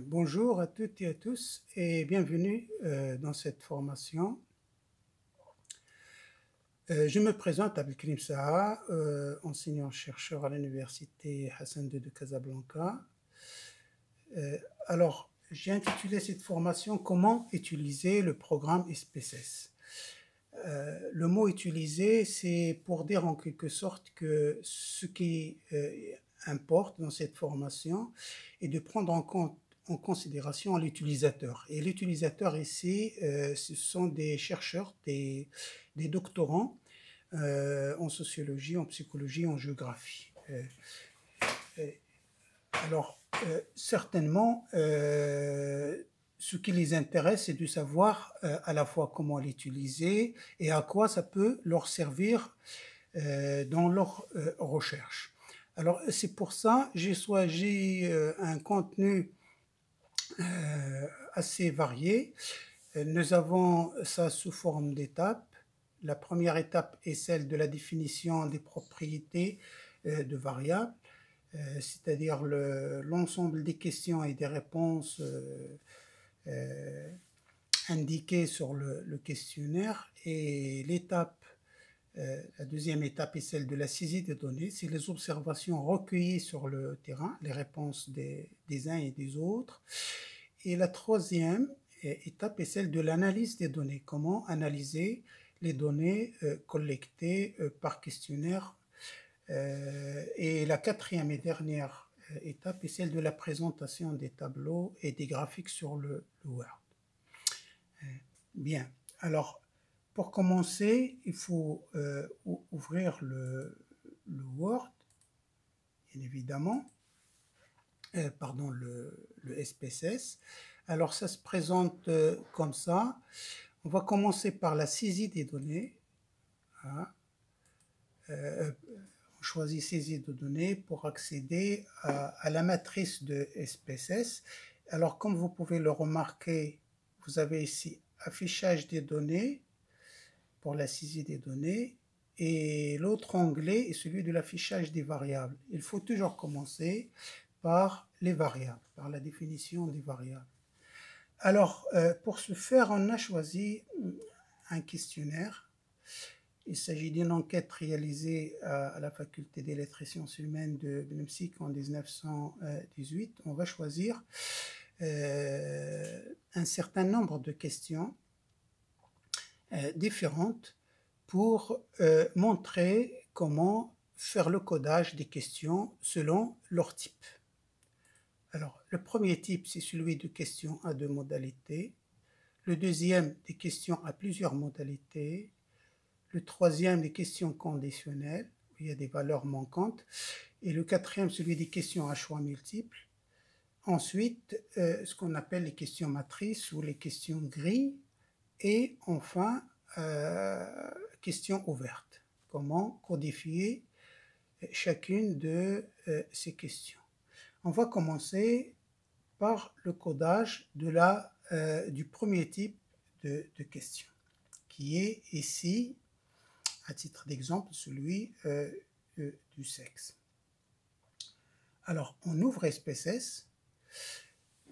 Bonjour à toutes et à tous et bienvenue dans cette formation. Je me présente Abdelkrim Saha, enseignant-chercheur à l'université Hassan II de Casablanca. Alors, j'ai intitulé cette formation Comment utiliser le programme SPSS. Le mot utilisé, c'est pour dire en quelque sorte que ce qui importe dans cette formation est de prendre en considération l'utilisateur. Et l'utilisateur ici, ce sont des chercheurs, des doctorants en sociologie, en psychologie, en géographie. Alors, certainement, ce qui les intéresse, c'est de savoir à la fois comment l'utiliser et à quoi ça peut leur servir dans leur recherche. Alors, c'est pour ça que j'ai choisi un contenu assez varié. Nous avons ça sous forme d'étapes. La première étape est celle de la définition des propriétés de variables, c'est-à-dire l'ensemble des questions et des réponses indiquées sur le questionnaire. Et la deuxième étape est celle de la saisie des données, c'est les observations recueillies sur le terrain, les réponses des uns et des autres. Et la troisième étape est celle de l'analyse des données, comment analyser les données collectées par questionnaire. Et la quatrième et dernière étape est celle de la présentation des tableaux et des graphiques sur le Word. Bien, alors pour commencer, il faut ouvrir le Word, bien évidemment, le SPSS. Alors ça se présente comme ça. On va commencer par la saisie des données. Voilà. On choisit saisie de données pour accéder à la matrice de SPSS. Alors comme vous pouvez le remarquer, vous avez ici affichage des données pour la saisie des données et l'autre onglet est celui de l'affichage des variables. Il faut toujours commencer par les variables, par la définition des variables. Alors, pour ce faire, on a choisi un questionnaire. Il s'agit d'une enquête réalisée à la faculté des lettres et sciences humaines de Leipzig en 1918. On va choisir un certain nombre de questions différentes pour montrer comment faire le codage des questions selon leur type. Alors, le premier type, c'est celui de questions à deux modalités. Le deuxième, des questions à plusieurs modalités. Le troisième, des questions conditionnelles, où il y a des valeurs manquantes. Et le quatrième, celui des questions à choix multiples. Ensuite, ce qu'on appelle les questions matrices ou les questions grilles. Et enfin, questions ouvertes. Comment codifier chacune de ces questions. On va commencer par le codage du premier type de question, qui est ici, à titre d'exemple, celui du sexe. Alors, on ouvre SPSS.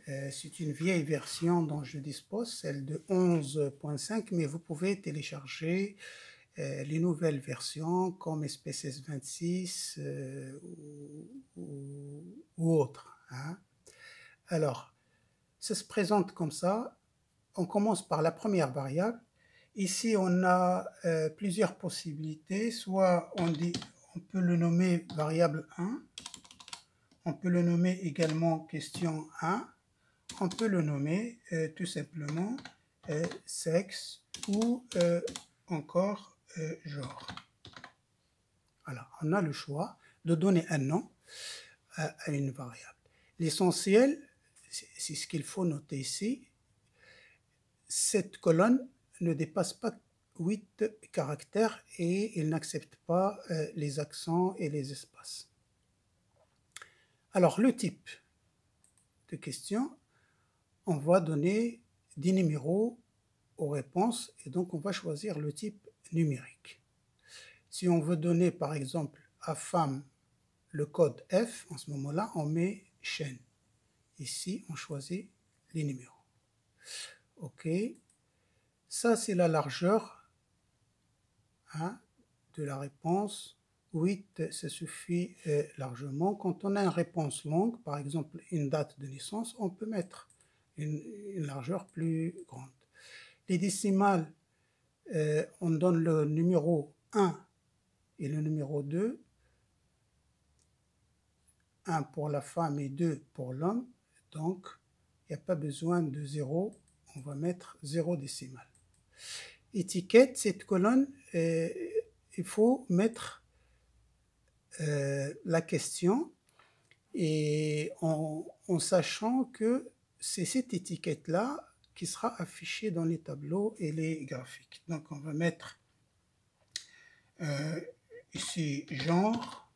C'est une vieille version dont je dispose, celle de 11.5, mais vous pouvez télécharger les nouvelles versions comme SPSS 26 ou autres. Hein. Alors, ça se présente comme ça. On commence par la première variable. Ici, on a plusieurs possibilités. Soit on peut le nommer variable 1, on peut le nommer également question 1, on peut le nommer tout simplement sexe ou encore genre. Voilà, on a le choix de donner un nom à une variable. L'essentiel, c'est ce qu'il faut noter ici, cette colonne ne dépasse pas 8 caractères et il n'accepte pas les accents et les espaces. Alors, le type de question, on va donner des numéros aux réponses et donc on va choisir le type numérique. Si on veut donner par exemple à femme le code F, en ce moment-là on met chaîne. Ici, on choisit les numéros. OK. Ça, c'est la largeur hein, de la réponse. 8, ça suffit largement. Quand on a une réponse longue, par exemple une date de naissance, on peut mettre une largeur plus grande. Les décimales, on donne le numéro 1 et le numéro 2. 1 pour la femme et 2 pour l'homme. Donc, il n'y a pas besoin de 0. On va mettre 0 décimal. Étiquette, cette colonne, il faut mettre la question et en sachant que c'est cette étiquette-là qui sera affichée dans les tableaux et les graphiques. Donc, on va mettre ici genre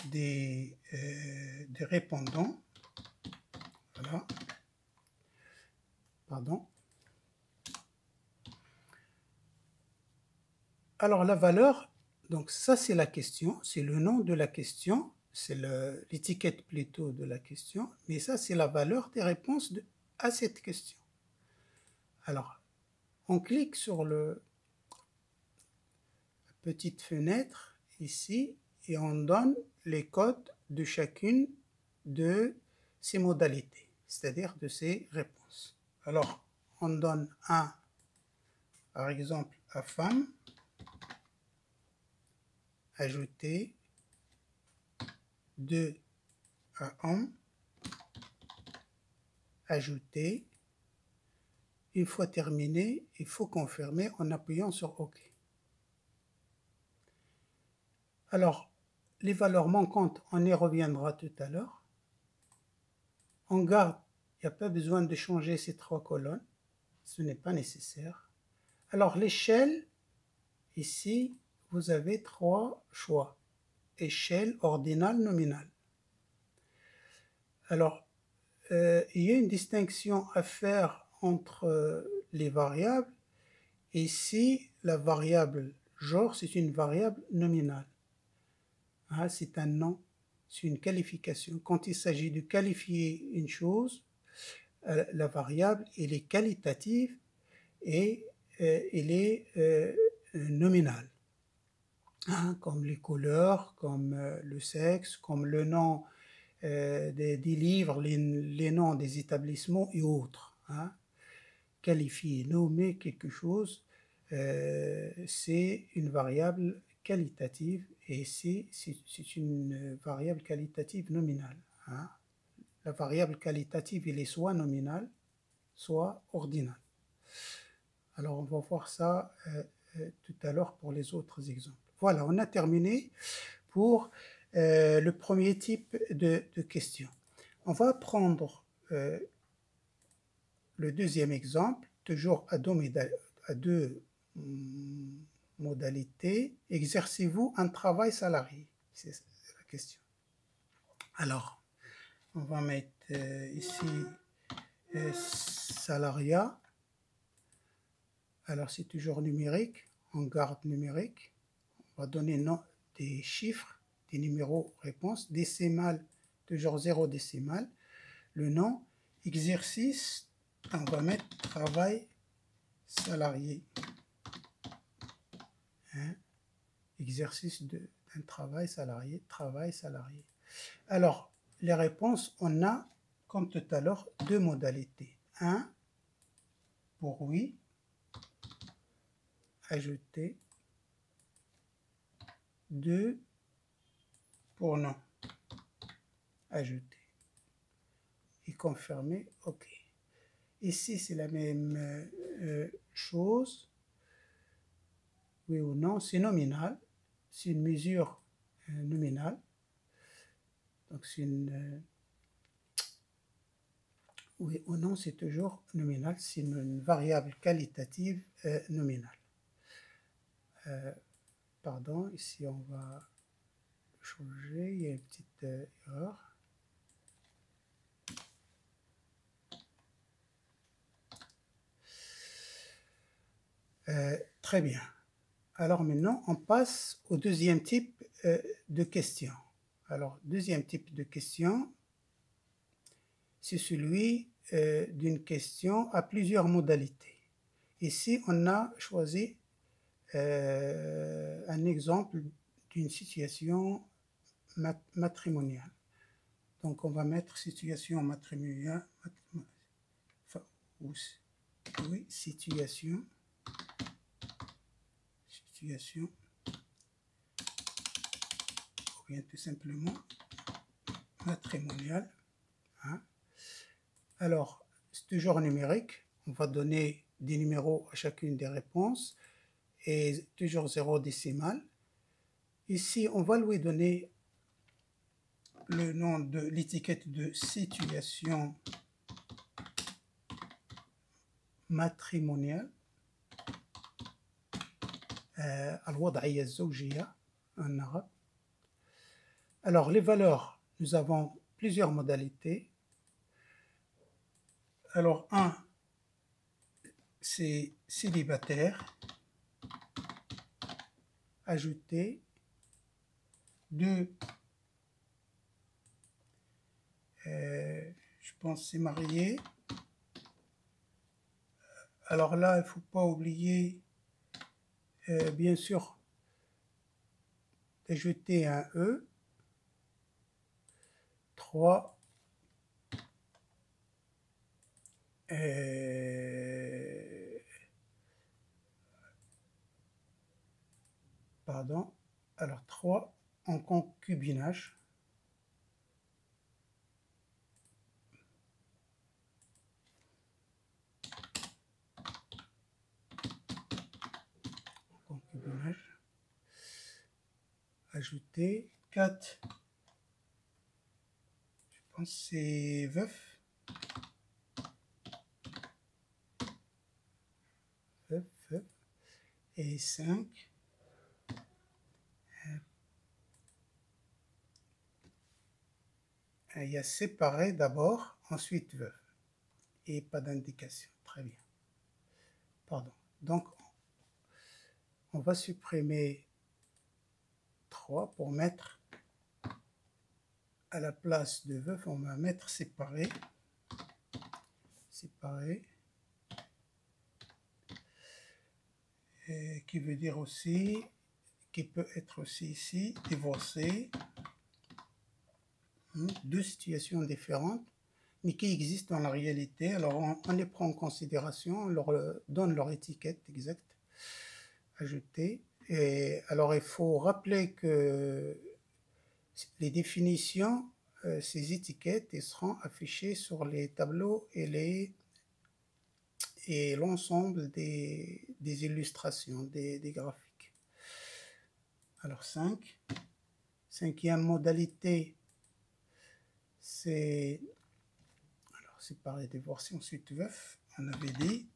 des répondants. Voilà. Pardon. Alors la valeur, donc ça c'est la question, c'est le nom de la question, c'est l'étiquette plutôt de la question, mais ça c'est la valeur des réponses à cette question. Alors, on clique sur la petite fenêtre ici et on donne les codes de chacune de ces modalités, c'est-à-dire de ces réponses. Alors, on donne 1, par exemple, à femme, ajouter, 2 à homme, ajouter. Une fois terminé, il faut confirmer en appuyant sur OK. Alors, les valeurs manquantes, on y reviendra tout à l'heure. On garde, il n'y a pas besoin de changer ces 3 colonnes, ce n'est pas nécessaire. Alors, l'échelle, ici, vous avez 3 choix. Échelle, ordinale, nominale. Alors, il y a une distinction à faire entre les variables. Ici, la variable genre, c'est une variable nominale. Hein, c'est un nom, c'est une qualification. Quand il s'agit de qualifier une chose, la variable, elle est qualitative et elle est nominale. Hein, comme les couleurs, comme le sexe, comme le nom des livres, les noms des établissements et autres. Hein. Qualifier, nommer quelque chose, c'est une variable qualitative et c'est une variable qualitative nominale. Hein. La variable qualitative, elle est soit nominale, soit ordinale. Alors, on va voir ça tout à l'heure pour les autres exemples. Voilà, on a terminé pour le premier type de question. On va prendre le deuxième exemple, toujours à deux modalités. Exercez-vous un travail salarié? C'est la question. Alors, on va mettre ici salariat. Alors, c'est toujours numérique. On garde numérique. On va donner des chiffres, des numéros réponses, décimales, toujours 0 décimale. Le nom, exercice, on va mettre travail salarié. Hein? Exercice d'un travail salarié, travail salarié. Alors, les réponses, on a, comme tout à l'heure, 2 modalités. 1 pour oui, ajouter. 2 pour non, ajouter. Et confirmer, OK. Ici, c'est la même chose. Oui ou non, c'est nominal. C'est une mesure nominale. Donc, c'est une... oui ou non, c'est toujours nominal. C'est une variable qualitative nominale. Pardon, ici, on va changer. Il y a une petite erreur. Très bien. Alors maintenant, on passe au deuxième type de question. Alors, deuxième type de question, c'est celui d'une question à plusieurs modalités. Ici, on a choisi un exemple d'une situation matrimoniale. Donc, on va mettre situation matrimoniale, oui, situation, ou bien tout simplement matrimoniale. Hein. Alors, c'est toujours numérique. On va donner des numéros à chacune des réponses et toujours 0 décimal. Ici, on va lui donner le nom de l'étiquette de situation matrimoniale. الوضعية الزوجية en arabe. Alors, les valeurs, nous avons plusieurs modalités. Alors, 1, c'est célibataire, ajouter. 2, je pense c'est marié. Alors là, il ne faut pas oublier, bien sûr, d'ajouter un E. 3, pardon, alors 3 en concubinage. Ajouter. 4, je pense c'est veuf. Et 5, il y a séparé d'abord, ensuite veuf. Et pas d'indication. Très bien. Pardon. Donc, on va supprimer 3 pour mettre à la place de veuf, on va mettre séparé. Séparé. Et qui veut dire aussi, qui peut être aussi ici, divorcé. Deux situations différentes, mais qui existent dans la réalité. Alors, on les prend en considération, on leur donne leur étiquette exacte. Ajouter. Et alors, il faut rappeler que les définitions, ces étiquettes, elles seront affichées sur les tableaux et l'ensemble des illustrations, des graphiques. Alors 5. Cinquième modalité, c'est séparé, divorcé, ensuite veuf, on avait dit.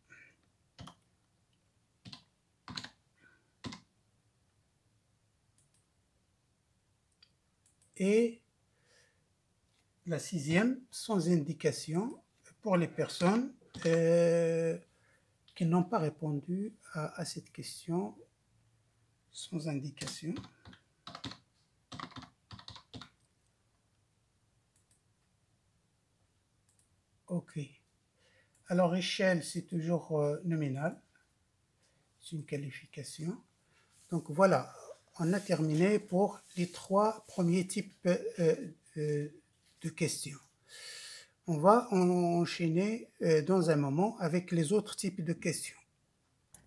Et la 6e, sans indication pour les personnes qui n'ont pas répondu à cette question, sans indication. Ok. Alors, échelle, c'est toujours nominal. C'est une qualification. Donc, voilà, on a terminé pour les 3 premiers types de questions. On va enchaîner dans un moment avec les autres types de questions.